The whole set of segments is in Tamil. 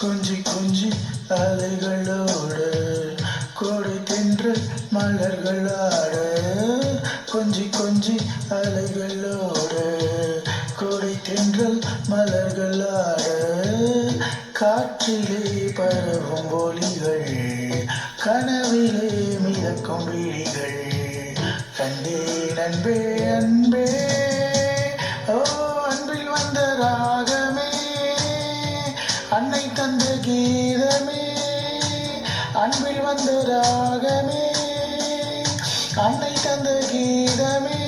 கொஞ்சி கொஞ்சி அலைகளோடு கோடை தென்று மலர்களாட. கொஞ்சி கொஞ்சி அலைகளோடு கோடை தென்றல் மலர்களாட. காற்றிலே பரவும் ஒலிகள், கனவிலே மிதக்கும் விழிகள். கண்டேன் அன்பே அன்பே, ஓ அன்பில் வந்த ராகமே, அன்னை தந்த கீதமே. அன்பில் வந்த ராகமே, அன்னை தந்த கீதமே.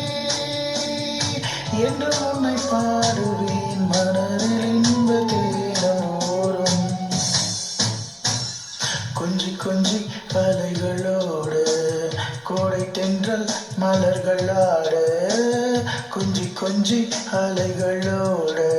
என்று உன்னை பாடுவேன், மனதில் இன்ப தேனோரும். கொஞ்சி கொஞ்சி அலைகளோடு கோடை தென்றல் மலர்களாட. கொஞ்சி கொஞ்சி அலைகளோடு.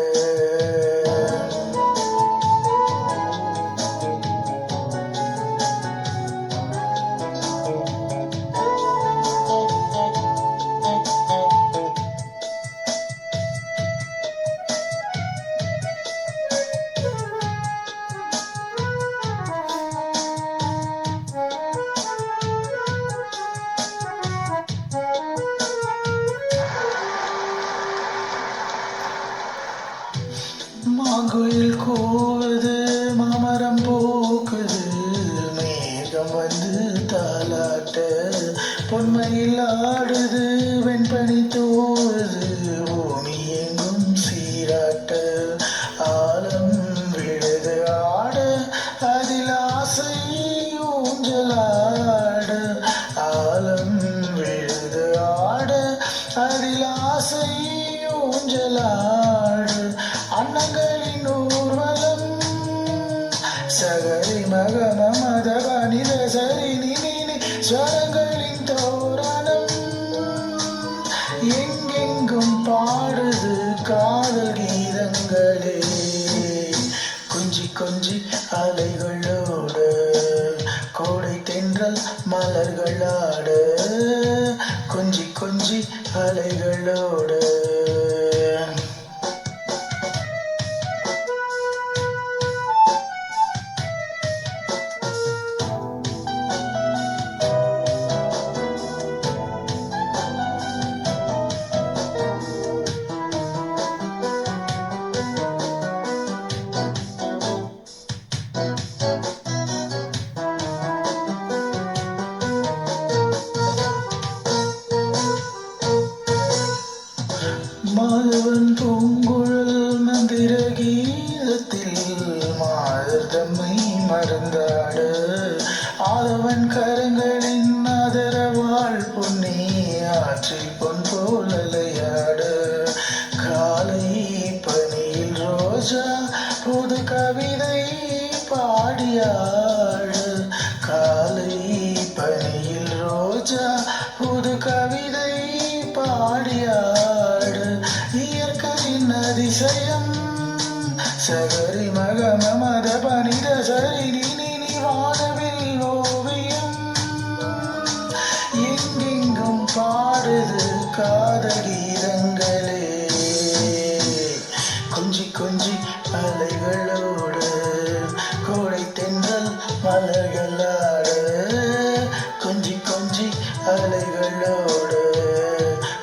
மாங்குயில் கூவுது, மாமரம் பூக்குது, மேகம் வந்து தாலாட்ட. பொன்மையில் ஆடுது, வெண்பனி தூவுது, பூமி எங்கும் சீராட்ட. ஆலம் விழுது ஆட, அதில் ஆசை ஊஞ்சலாட. ஆலம் விழுது ஆட, அதில் ஆசை ஊஞ்சலாடு. அன்னங்களின் ஊர்வலம், சகரி மகம மத பனித சரி நினி ஸ்வரங்களின் தோரணம். எங்கெங்கும் பாடுது காதல் கீதங்களே. கொஞ்சி கொஞ்சி அலைகளோடு கோடை தென்றல் மலர்களாட. கொஞ்சி கொஞ்சி அலைகளோடு. மாதவன் பூங்குழல் மந்திர கீதத்தில் மாதர் தம்மை மறந்தாட. ஆதவன் கரங்களின் ஆதரவாள் பொன்னி ஆற்றில் பொன் போல் அலையாட. காலை பனியில் ரோஜா புது கவிதை பாடியாட. காலை பனியில் ரோஜா புது கவிதை பாடியாடு. இயற்கையின் அதிசயம், சகரி மகம மத பனித சரி நினி வானவில் ஓவியம். எங்கெங்கும் பாடுது காதல் கீதங்களே. கொஞ்சி கொஞ்சி அலைகளோடு கோடை தென்றல் மலர்களாட. கொஞ்சி கொஞ்சி அலைகளோடு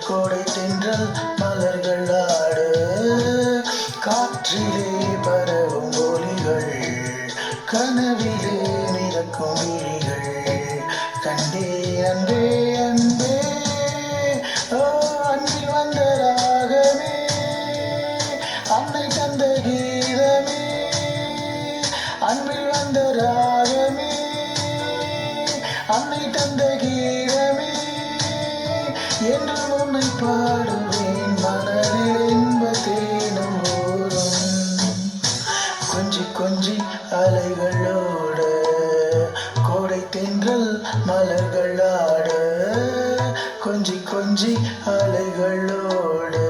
கோடை தென்றல் மலர்களாட. காற்றிலே பரவும் ஒலிகள், கனவிலே மிதக்கும் விழிகள். கண்டே அன்பே அன்பே, ஓ அன்பில் வந்த ராகமே, அன்னை தந்த கீதமே. அன்பில் வந்த ராகமே, அன்னை தந்த கீதமே. என்று உன்னை பாடுவேன், மனதில் இன்ப தேனும் ஊரும். கொஞ்சி கொஞ்சி அலைகளோடு கோடை தென்றல் மலர்களாட. கொஞ்சி கொஞ்சி அலைகளோடு.